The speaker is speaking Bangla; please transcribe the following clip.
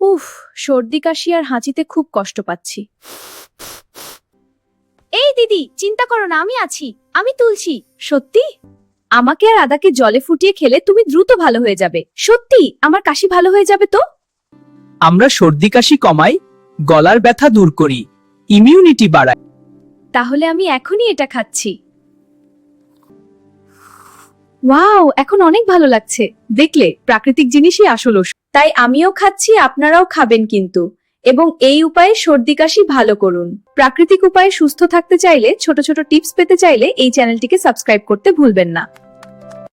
উফ, সর্দি কাশি আর হাঁচিতে খুব কষ্ট পাচ্ছি। এই দিদি, চিন্তা করো না, আমি আছি, আমি তুলছি। সত্যি? আমাকে আর আদাকে জলে ফুটিয়ে খেলে তুমি দ্রুত ভালো হয়ে যাবে। সত্যি আমার কাশি ভালো হয়ে যাবে তো? আমরা সর্দি কাশি কমাই, গলার ব্যথা দূর করি, ইমিউনিটি বাড়াই। তাহলে আমি এখনই এটা খাচ্ছি। ওয়াও, এখন অনেক ভালো লাগছে। দেখলে, প্রাকৃতিক জিনিসই আসল ওষুধ। তাই আমিও খাচ্ছি, আপনারাও খাবেন কিন্তু। এবং এই উপায়ে সর্দি কাশি ভালো করুন। প্রাকৃতিক উপায়ে সুস্থ থাকতে চাইলে, ছোট ছোট টিপস পেতে চাইলে এই চ্যানেলটিকে সাবস্ক্রাইব করতে ভুলবেন না।